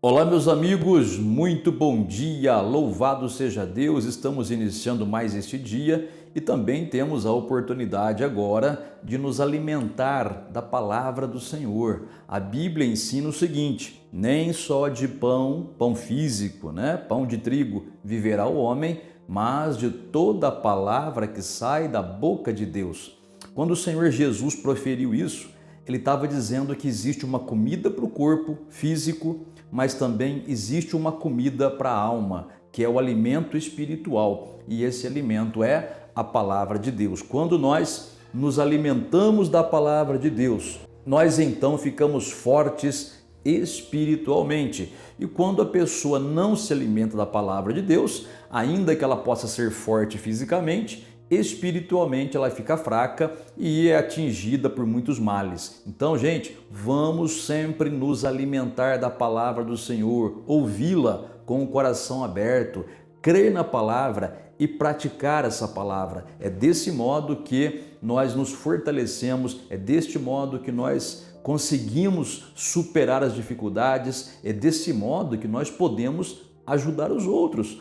Olá, meus amigos, muito bom dia, louvado seja Deus, estamos iniciando mais este dia e também temos a oportunidade agora de nos alimentar da palavra do Senhor. A Bíblia ensina o seguinte: nem só de pão físico, pão de trigo viverá o homem, mas de toda a palavra que sai da boca de Deus. Quando o Senhor Jesus proferiu isso, ele estava dizendo que existe uma comida para o corpo físico, mas também existe uma comida para a alma, que é o alimento espiritual. E esse alimento é a palavra de Deus. Quando nós nos alimentamos da palavra de Deus, nós então ficamos fortes espiritualmente. E quando a pessoa não se alimenta da palavra de Deus, ainda que ela possa ser forte fisicamente, espiritualmente ela fica fraca e é atingida por muitos males. Então, gente, vamos sempre nos alimentar da palavra do Senhor, ouvi-la com o coração aberto, crer na palavra e praticar essa palavra. É desse modo que nós nos fortalecemos, é deste modo que nós conseguimos superar as dificuldades, é desse modo que nós podemos ajudar os outros,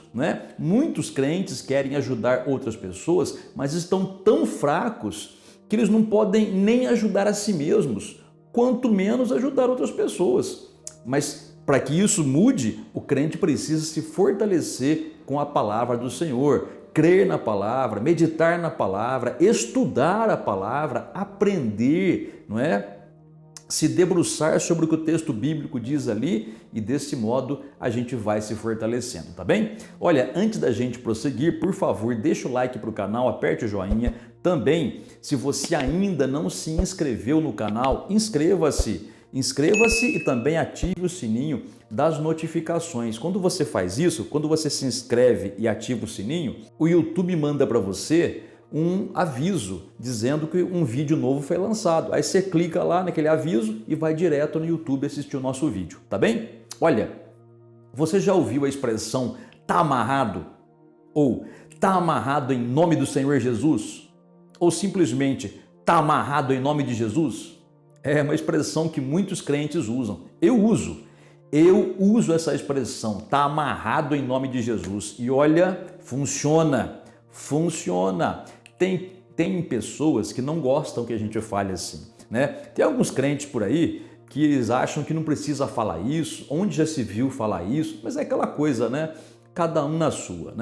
Muitos crentes querem ajudar outras pessoas, mas estão tão fracos que eles não podem nem ajudar a si mesmos, quanto menos ajudar outras pessoas. Mas para que isso mude, o crente precisa se fortalecer com a palavra do Senhor, crer na palavra, meditar na palavra, estudar a palavra, aprender, se debruçar sobre o que o texto bíblico diz ali e desse modo a gente vai se fortalecendo, tá bem? Olha, antes da gente prosseguir, por favor, deixa o like para o canal, aperte o joinha. Também, se você ainda não se inscreveu no canal, inscreva-se e também ative o sininho das notificações. Quando você faz isso, quando você se inscreve e ativa o sininho, o YouTube manda para você um aviso dizendo que um vídeo novo foi lançado. Aí você clica lá naquele aviso e vai direto no YouTube assistir o nosso vídeo, tá bem? Olha, você já ouviu a expressão tá amarrado? Ou tá amarrado em nome do Senhor Jesus? Ou simplesmente tá amarrado em nome de Jesus? É uma expressão que muitos crentes usam. Eu uso essa expressão, tá amarrado em nome de Jesus. E olha, funciona. Tem pessoas que não gostam que a gente fale assim, Tem alguns crentes por aí que eles acham que não precisa falar isso, onde já se viu falar isso, mas é aquela coisa, Cada um na sua,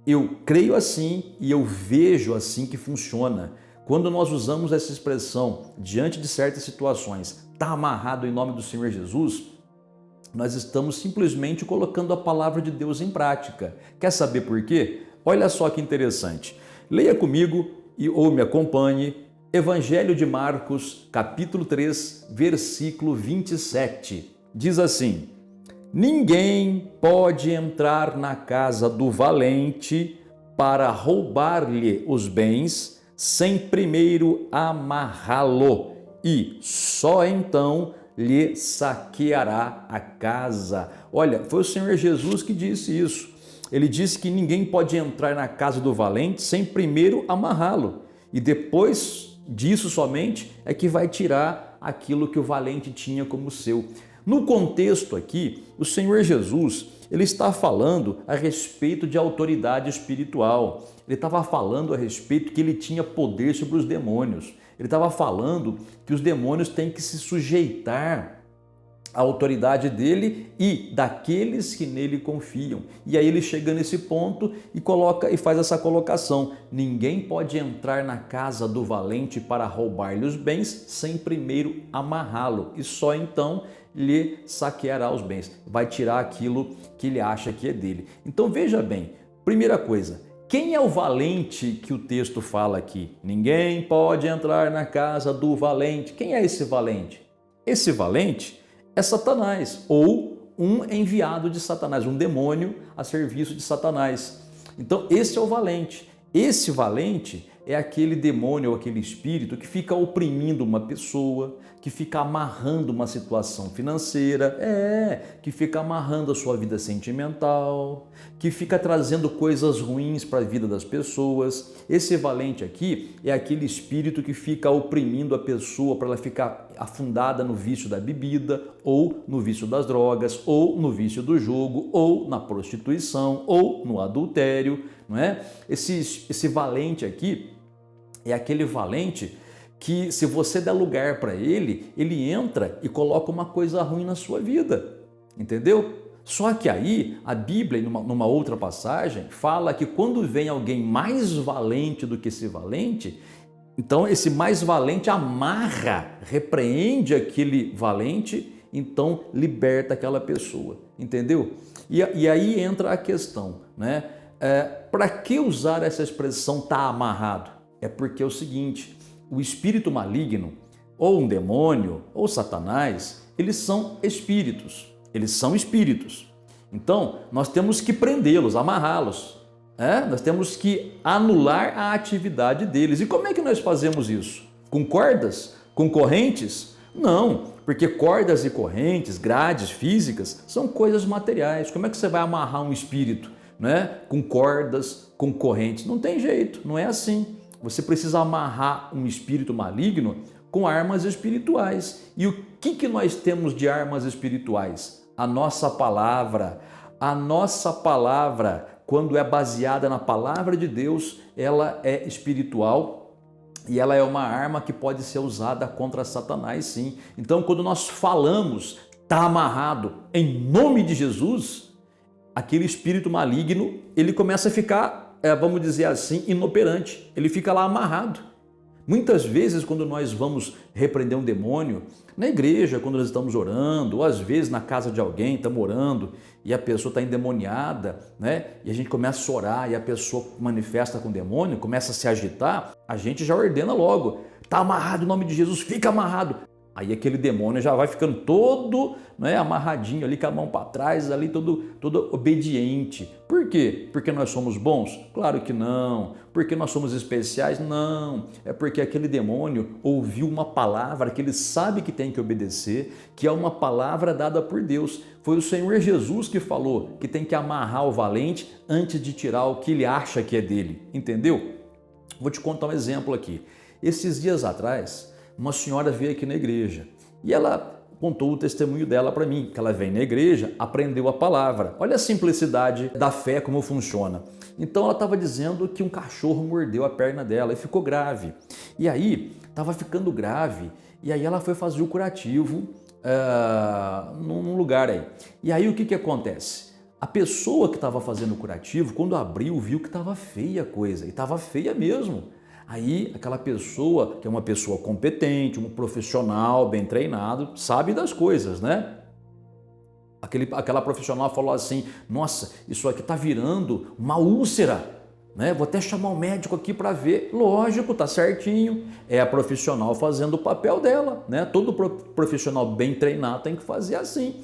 Eu creio assim e eu vejo assim que funciona. Quando nós usamos essa expressão diante de certas situações, tá amarrado em nome do Senhor Jesus, nós estamos simplesmente colocando a palavra de Deus em prática. Quer saber por quê? Olha só que interessante. Leia comigo ou me acompanhe Evangelho de Marcos, capítulo 3, versículo 27. Diz assim: ninguém pode entrar na casa do valente para roubar-lhe os bens sem primeiro amarrá-lo, e só então lhe saqueará a casa. Olha, foi o Senhor Jesus que disse isso. Ele disse que ninguém pode entrar na casa do valente sem primeiro amarrá-lo. E depois disso somente é que vai tirar aquilo que o valente tinha como seu. No contexto aqui, o Senhor Jesus, ele está falando a respeito de autoridade espiritual. Ele estava falando a respeito que ele tinha poder sobre os demônios. Ele estava falando que os demônios têm que se sujeitar a autoridade dele e daqueles que nele confiam. E aí ele chega nesse ponto e faz essa colocação: ninguém pode entrar na casa do valente para roubar-lhe os bens sem primeiro amarrá-lo, e só então lhe saqueará os bens, vai tirar aquilo que ele acha que é dele. Então veja bem, primeira coisa, quem é o valente que o texto fala aqui? Ninguém pode entrar na casa do valente. Quem é esse valente? Esse valente é Satanás, ou um enviado de Satanás, um demônio a serviço de Satanás. Então esse é o valente. Esse valente é aquele demônio ou aquele espírito que fica oprimindo uma pessoa, que fica amarrando uma situação financeira, que fica amarrando a sua vida sentimental, que fica trazendo coisas ruins para a vida das pessoas. Esse valente aqui é aquele espírito que fica oprimindo a pessoa para ela ficar afundada no vício da bebida, ou no vício das drogas, ou no vício do jogo, ou na prostituição, ou no adultério, não é? Esse valente aqui é aquele valente que, se você der lugar para ele, ele entra e coloca uma coisa ruim na sua vida, entendeu? Só que aí a Bíblia, numa outra passagem, fala que quando vem alguém mais valente do que esse valente, então esse mais valente amarra, repreende aquele valente, então liberta aquela pessoa, entendeu? E aí entra a questão, né? Para que usar essa expressão tá amarrado? É porque é o seguinte, o espírito maligno, ou um demônio, ou Satanás, eles são espíritos. Eles são espíritos. Então, nós temos que prendê-los, amarrá-los. Nós temos que anular a atividade deles. E como é que nós fazemos isso? Com cordas? Com correntes? Não, porque cordas e correntes, grades físicas, são coisas materiais. Como é que você vai amarrar um espírito, né? Com cordas, com correntes? Não tem jeito, não é assim. Você precisa amarrar um espírito maligno com armas espirituais. E o que nós temos de armas espirituais? A nossa palavra. A nossa palavra, quando é baseada na palavra de Deus, ela é espiritual e ela é uma arma que pode ser usada contra Satanás, sim. Então, quando nós falamos, está amarrado em nome de Jesus, aquele espírito maligno, ele começa a ficar, vamos dizer assim, inoperante. Ele fica lá amarrado. Muitas vezes, quando nós vamos repreender um demônio, na igreja, quando nós estamos orando, ou às vezes na casa de alguém, estamos orando e a pessoa está endemoniada, né? E a gente começa a orar e a pessoa manifesta com o demônio, começa a se agitar, a gente já ordena logo, está amarrado em nome de Jesus, fica amarrado. Aí aquele demônio já vai ficando todo, né, amarradinho ali, com a mão para trás, ali todo obediente. Por quê? Porque nós somos bons? Claro que não. Porque nós somos especiais? Não. É porque aquele demônio ouviu uma palavra que ele sabe que tem que obedecer, que é uma palavra dada por Deus. Foi o Senhor Jesus que falou que tem que amarrar o valente antes de tirar o que ele acha que é dele. Entendeu? Vou te contar um exemplo aqui. Esses dias atrás, uma senhora veio aqui na igreja e ela contou o testemunho dela para mim, que ela vem na igreja, aprendeu a palavra. Olha a simplicidade da fé, como funciona. Então ela estava dizendo que um cachorro mordeu a perna dela e ficou grave. E aí, estava ficando grave, e aí ela foi fazer o curativo num lugar aí. E aí o que acontece? A pessoa que estava fazendo o curativo, quando abriu, viu que estava feia a coisa, e estava feia mesmo. Aí aquela pessoa, que é uma pessoa competente, um profissional bem treinado, sabe das coisas, né? Aquela profissional falou assim, nossa, isso aqui está virando uma úlcera, né? Vou até chamar o médico aqui para ver. Lógico, tá certinho. É a profissional fazendo o papel dela, né? Todo profissional bem treinado tem que fazer assim.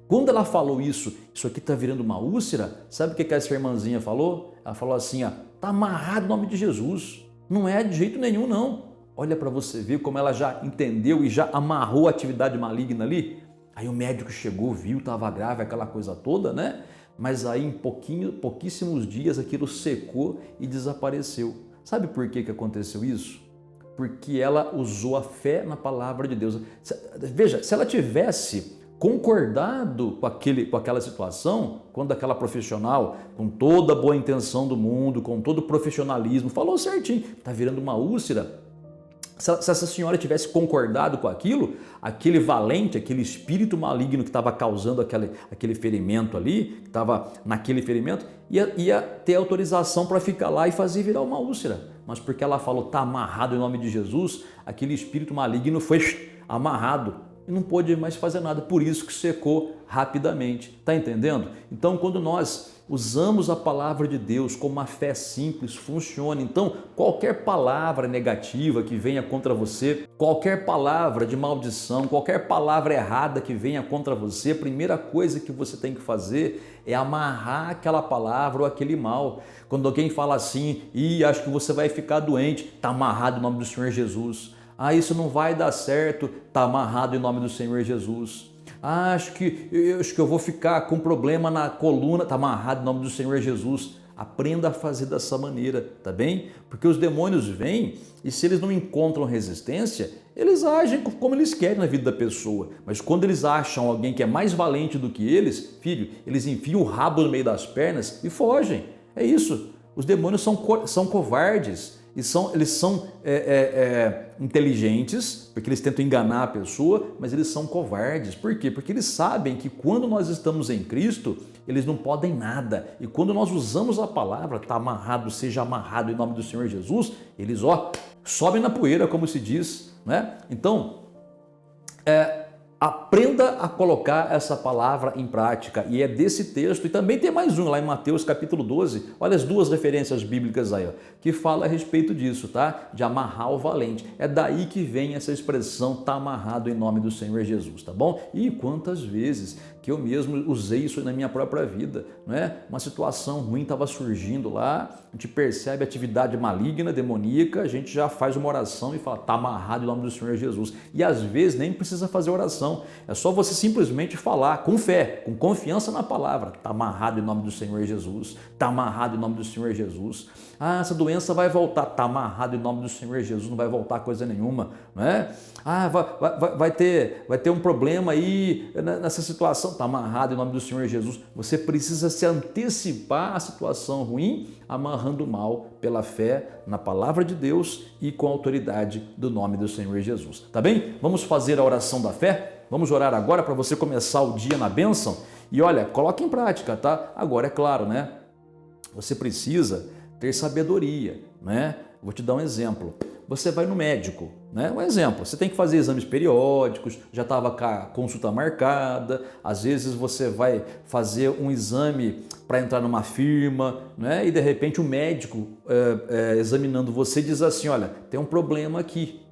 Quando ela falou isso aqui está virando uma úlcera, sabe o que essa irmãzinha falou? Ela falou assim, tá amarrado em nome de Jesus. Não é de jeito nenhum, não. Olha para você ver como ela já entendeu e já amarrou a atividade maligna ali. Aí o médico chegou, viu, estava grave, aquela coisa toda, né? Mas aí em pouquíssimos dias aquilo secou e desapareceu. Sabe por que aconteceu isso? Porque ela usou a fé na palavra de Deus. Veja, se ela tivesse concordado com aquela situação, quando aquela profissional, com toda a boa intenção do mundo, com todo o profissionalismo, falou certinho, está virando uma úlcera. Se essa senhora tivesse concordado com aquilo, aquele valente, aquele espírito maligno que estava causando aquele ferimento ali, que estava naquele ferimento, ia ter autorização para ficar lá e fazer virar uma úlcera. Mas porque ela falou, está amarrado em nome de Jesus, aquele espírito maligno foi amarrado. e não pôde mais fazer nada, por isso que secou rapidamente. Está entendendo? Então, quando nós usamos a palavra de Deus com uma fé simples, funciona. Então, qualquer palavra negativa que venha contra você, qualquer palavra de maldição, qualquer palavra errada que venha contra você, a primeira coisa que você tem que fazer é amarrar aquela palavra ou aquele mal. Quando alguém fala assim, acho que você vai ficar doente, está amarrado em nome do Senhor Jesus. Isso não vai dar certo, está amarrado em nome do Senhor Jesus. Acho que eu vou ficar com problema na coluna, está amarrado em nome do Senhor Jesus. Aprenda a fazer dessa maneira, tá bem? Porque os demônios vêm e se eles não encontram resistência, eles agem como eles querem na vida da pessoa. Mas quando eles acham alguém que é mais valente do que eles, filho, eles enfiam o rabo no meio das pernas e fogem. É isso. Os demônios são covardes. Eles são inteligentes, porque eles tentam enganar a pessoa, mas eles são covardes. Por quê? Porque eles sabem que quando nós estamos em Cristo, eles não podem nada. E quando nós usamos a palavra, está amarrado, seja amarrado em nome do Senhor Jesus, eles sobem na poeira, como se diz, né? Então, aprenda a colocar essa palavra em prática, e é desse texto, e também tem mais um lá em Mateus capítulo 12, olha as duas referências bíblicas aí, que fala a respeito disso, tá? De amarrar o valente. É daí que vem essa expressão, tá amarrado em nome do Senhor Jesus, tá bom? E quantas vezes que eu mesmo usei isso na minha própria vida, não é? Uma situação ruim estava surgindo lá, a gente percebe atividade maligna, demoníaca, a gente já faz uma oração e fala, tá amarrado em nome do Senhor Jesus. E às vezes nem precisa fazer oração, é só você simplesmente falar com fé, com confiança na palavra, tá amarrado em nome do Senhor Jesus, tá amarrado em nome do Senhor Jesus. Essa doença vai voltar, tá amarrado em nome do Senhor Jesus, não vai voltar coisa nenhuma, não é? Vai ter um problema aí nessa situação, está amarrado em nome do Senhor Jesus. Você precisa se antecipar à situação ruim, amarrando o mal pela fé na palavra de Deus e com a autoridade do nome do Senhor Jesus. Tá bem? Vamos fazer a oração da fé? Vamos orar agora para você começar o dia na bênção? E olha, coloque em prática, tá? Agora, é claro, né? Você precisa ter sabedoria, né? Vou te dar um exemplo. Você vai no médico, né? Um exemplo, você tem que fazer exames periódicos, já estava com a consulta marcada, às vezes você vai fazer um exame para entrar numa firma, né? E de repente o médico examinando você diz assim, olha, tem um problema aqui.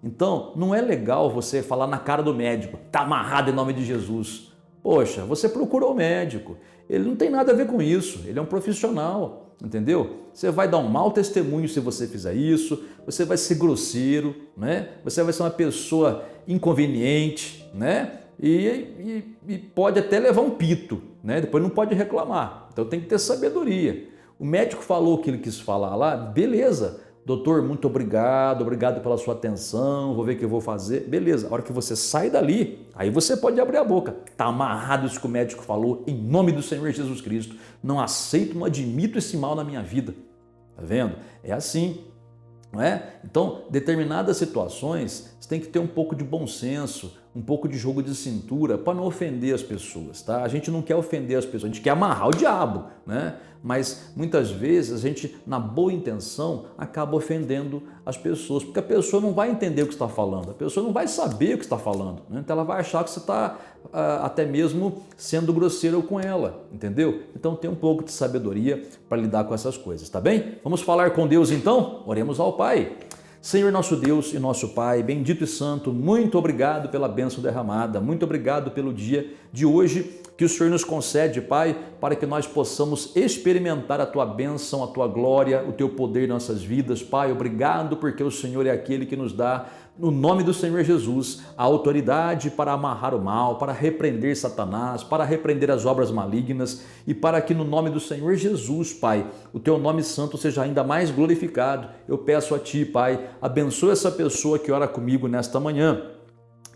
Então, não é legal você falar na cara do médico, tá amarrado em nome de Jesus. Poxa, você procurou o médico, ele não tem nada a ver com isso, ele é um profissional. Entendeu? Você vai dar um mau testemunho se você fizer isso, você vai ser grosseiro, né? Você vai ser uma pessoa inconveniente, né? E pode até levar um pito, né? Depois não pode reclamar. Então tem que ter sabedoria. O médico falou o que ele quis falar lá, beleza. Doutor, muito obrigado pela sua atenção, vou ver o que eu vou fazer. Beleza, a hora que você sai dali, aí você pode abrir a boca. Está amarrado isso que o médico falou, em nome do Senhor Jesus Cristo. Não aceito, não admito esse mal na minha vida. Tá vendo? É assim, não é? Então, determinadas situações, você tem que ter um pouco de bom senso, um pouco de jogo de cintura para não ofender as pessoas, tá? A gente não quer ofender as pessoas, a gente quer amarrar o diabo, né? Mas muitas vezes a gente, na boa intenção, acaba ofendendo as pessoas, porque a pessoa não vai entender o que está falando, a pessoa não vai saber o que está falando, né? Então ela vai achar que você está até mesmo sendo grosseiro com ela, entendeu? Então tem um pouco de sabedoria para lidar com essas coisas, tá bem? Vamos falar com Deus então? Oremos ao Pai. Senhor nosso Deus e nosso Pai, bendito e santo, muito obrigado pela bênção derramada, muito obrigado pelo dia de hoje que o Senhor nos concede, Pai, para que nós possamos experimentar a Tua bênção, a Tua glória, o Teu poder em nossas vidas. Pai, obrigado porque o Senhor é aquele que nos dá, no nome do Senhor Jesus, a autoridade para amarrar o mal, para repreender Satanás, para repreender as obras malignas e para que no nome do Senhor Jesus, Pai, o Teu nome santo seja ainda mais glorificado. Eu peço a Ti, Pai, abençoa essa pessoa que ora comigo nesta manhã.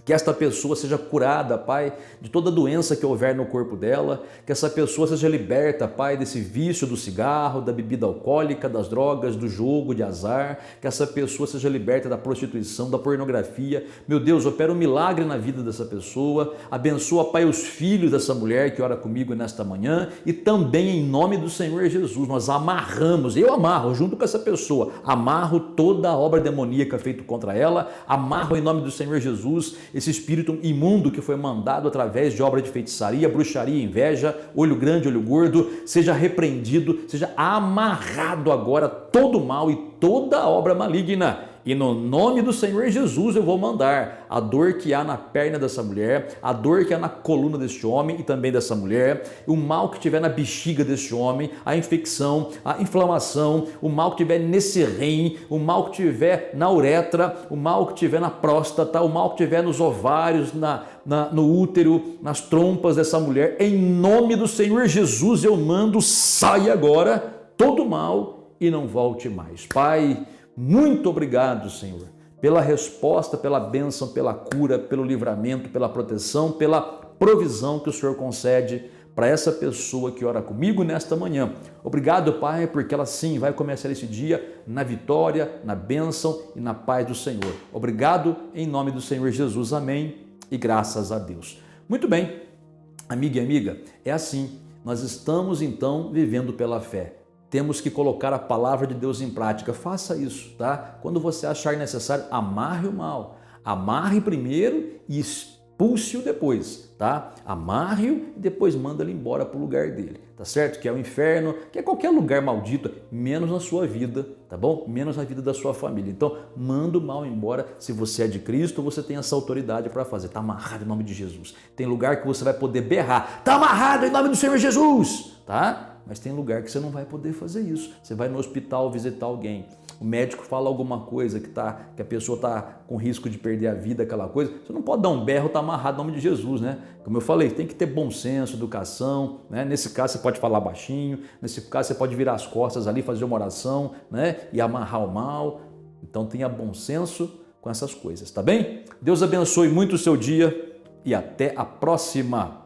Que esta pessoa seja curada, Pai, de toda doença que houver no corpo dela, que essa pessoa seja liberta, Pai, desse vício do cigarro, da bebida alcoólica, das drogas, do jogo, de azar, que essa pessoa seja liberta da prostituição, da pornografia. Meu Deus, opera um milagre na vida dessa pessoa, abençoa, Pai, os filhos dessa mulher que ora comigo nesta manhã e também em nome do Senhor Jesus, nós amarramos, eu amarro junto com essa pessoa, amarro toda a obra demoníaca feita contra ela, amarro em nome do Senhor Jesus esse espírito imundo que foi mandado através de obra de feitiçaria, bruxaria, inveja, olho grande, olho gordo, seja repreendido, seja amarrado agora todo o mal e toda obra maligna. E no nome do Senhor Jesus eu vou mandar a dor que há na perna dessa mulher, a dor que há na coluna deste homem e também dessa mulher, o mal que tiver na bexiga deste homem, a infecção, a inflamação, o mal que tiver nesse rim, o mal que tiver na uretra, o mal que tiver na próstata, o mal que tiver nos ovários, no útero, nas trompas dessa mulher. Em nome do Senhor Jesus eu mando, saia agora todo mal e não volte mais. Pai, muito obrigado, Senhor, pela resposta, pela bênção, pela cura, pelo livramento, pela proteção, pela provisão que o Senhor concede para essa pessoa que ora comigo nesta manhã. Obrigado, Pai, porque ela sim vai começar esse dia na vitória, na bênção e na paz do Senhor. Obrigado em nome do Senhor Jesus. Amém e graças a Deus. Muito bem, amiga e amiga, é assim. Nós estamos então vivendo pela fé. Temos que colocar a palavra de Deus em prática. Faça isso, tá? Quando você achar necessário, amarre o mal. Amarre primeiro e expulse-o depois, tá? Amarre-o e depois manda ele embora para o lugar dele, tá certo? Que é o inferno, que é qualquer lugar maldito, menos na sua vida, tá bom? Menos na vida da sua família. Então, manda o mal embora. Se você é de Cristo, você tem essa autoridade para fazer. Tá amarrado em nome de Jesus. Tem lugar que você vai poder berrar. Tá amarrado em nome do Senhor Jesus, tá? Mas tem lugar que você não vai poder fazer isso. Você vai no hospital visitar alguém, o médico fala alguma coisa que a pessoa está com risco de perder a vida, aquela coisa, você não pode dar um berro, tá amarrado em nome de Jesus, né? Como eu falei, tem que ter bom senso, educação, né? Nesse caso você pode falar baixinho, nesse caso você pode virar as costas ali, fazer uma oração, né? E amarrar o mal. Então tenha bom senso com essas coisas, tá bem? Deus abençoe muito o seu dia e até a próxima.